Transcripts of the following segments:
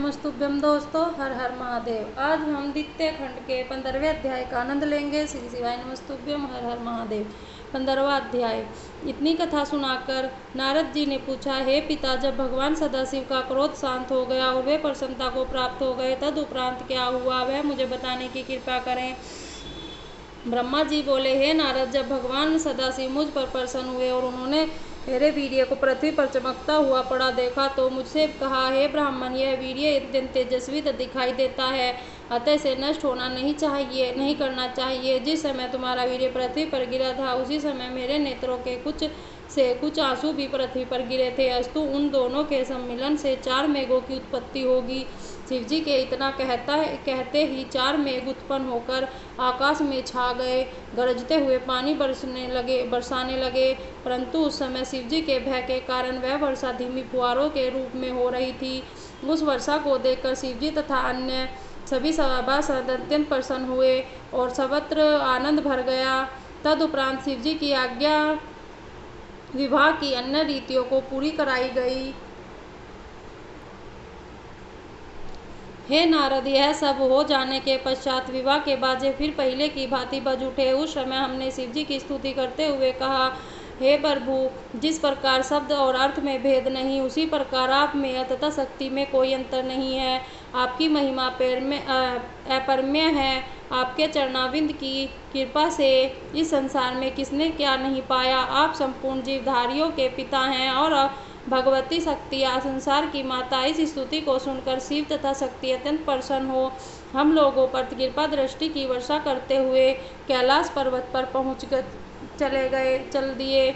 नमस्तुभ्यम दोस्तों, हर हर महादेव। आज हम द्वितीय खंड के 15वें अध्याय का आनंद लेंगे। श्री शिवाय नमस्तुभ्यम, हर हर महादेव। 15वां अध्याय। इतनी कथा सुनाकर नारद जी ने पूछा, हे पिता, जब भगवान सदाशिव का क्रोध शांत हो गया और वे प्रसन्नता को प्राप्त हो गए, तदुपरांत क्या हुआ वह मुझे बताने की कृपा करें। ब्रह्मा जी बोले, हे नारद, जब भगवान सदाशिव मुझ पर प्रसन्न हुए और उन्होंने मेरे वीर्य को पृथ्वी पर चमकता हुआ पड़ा देखा तो मुझसे कहा, हे ब्राह्मण, यह वीर्य अत्यंत तेजस्वी दिखाई देता है, अतः से नष्ट होना नहीं करना चाहिए। जिस समय तुम्हारा वीर्य पृथ्वी पर गिरा था उसी समय मेरे नेत्रों के कुछ आंसू भी पृथ्वी पर गिरे थे। अस्तु उन दोनों के सम्मिलन से 4 मेघों की उत्पत्ति होगी। शिव जी के इतना कहते ही 4 मेघ उत्पन्न होकर आकाश में छा गए, गरजते हुए पानी बरसाने लगे। परंतु उस समय शिव जी के भय के कारण वह वर्षा धीमी फुहारों के रूप में हो रही थी। उस वर्षा को देखकर शिव जी तथा अन्य सभी सभासद अत्यंत प्रसन्न हुए और सर्वत्र आनंद भर गया। तदुपरांत शिव जी की आज्ञा विवाह की अन्य रीतियों को पूरी कराई गई। हे नारद, यह सब हो जाने के पश्चात विवाह के बाजे फिर पहले की भांति बज उठे। उस समय हमने शिव जी की स्तुति करते हुए कहा, हे प्रभु, जिस प्रकार शब्द और अर्थ में भेद नहीं, उसी प्रकार आप में तथा शक्ति में कोई अंतर नहीं है। आपकी महिमा अपरम्य है। आपके चरणाविंद की कृपा से इस संसार में किसने क्या नहीं पाया। आप संपूर्ण जीवधारियों के पिता हैं और भगवती शक्ति या संसार की माता। इस स्तुति को सुनकर शिव तथा शक्ति अत्यंत प्रसन्न हो हम लोगों पर कृपा दृष्टि की वर्षा करते हुए कैलाश पर्वत पर चल दिए।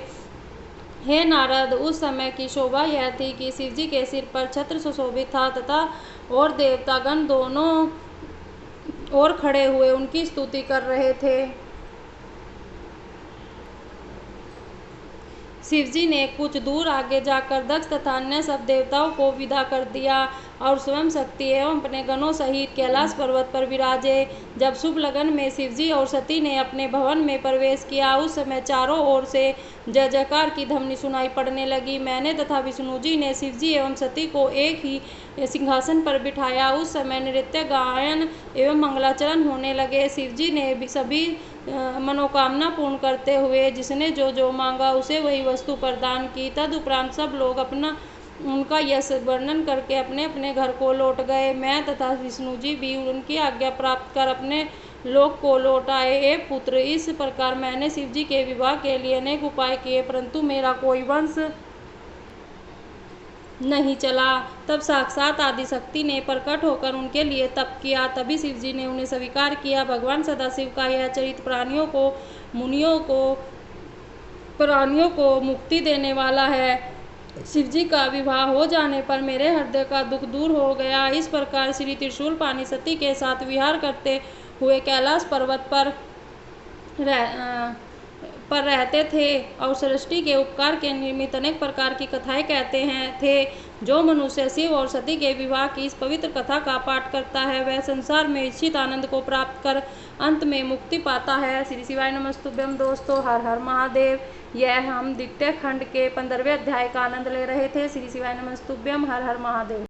हे नारद, उस समय की शोभा यह थी कि शिव जी के सिर पर छत्र सुशोभित था तथा और देवतागण दोनों ओर खड़े हुए उनकी स्तुति कर रहे थे। शिव जी ने कुछ दूर आगे जाकर दक्ष तथा अन्य सब देवताओं को विदा कर दिया और स्वयं शक्ति एवं अपने गणों सहित कैलाश पर्वत पर विराजे। जब शुभ लगन में शिव जी और सती ने अपने भवन में प्रवेश किया, उस समय चारों ओर से जय जयकार की ध्वनि सुनाई पड़ने लगी। मैंने तथा विष्णु जी ने शिव जी एवं सती को एक ही सिंहासन पर बिठाया। उस समय नृत्य गायन एवं मंगलाचरण होने लगे। शिव जी ने सभी मनोकामना पूर्ण करते हुए जिसने जो मांगा उसे वही वस्तु प्रदान की। तदुपरांत सब लोग उनका यश वर्णन करके अपने अपने घर को लौट गए। मैं तथा विष्णु जी भी उनकी आज्ञा प्राप्त कर अपने लोक को लौट आए। हे पुत्र, इस प्रकार मैंने शिव जी के विवाह के लिए अनेक उपाय किए, परंतु मेरा कोई वंश नहीं चला। तब साक्षात आदिशक्ति ने प्रकट होकर उनके लिए तप किया। तभी शिव जी ने उन्हें स्वीकार किया। भगवान सदाशिव का यह चरित्र प्राणियों को मुक्ति देने वाला है। शिव जी का विवाह हो जाने पर मेरे हृदय का दुख दूर हो गया। इस प्रकार श्री त्रिशूल पानी सती के साथ विहार करते हुए कैलाश पर्वत पर रहते थे और सृष्टि के उपकार के निमित्त अनेक प्रकार की कथाएं कहते थे। जो मनुष्य शिव और सती के विवाह की इस पवित्र कथा का पाठ करता है वह संसार में इच्छित आनंद को प्राप्त कर अंत में मुक्ति पाता है। श्री शिवाय नमस्तुभ्यम दोस्तों, हर हर महादेव। यह हम द्वितीय खंड के 15वें अध्याय का आनंद ले रहे थे। श्री शिवाय नमस्तुभ्यम, हर हर महादेव।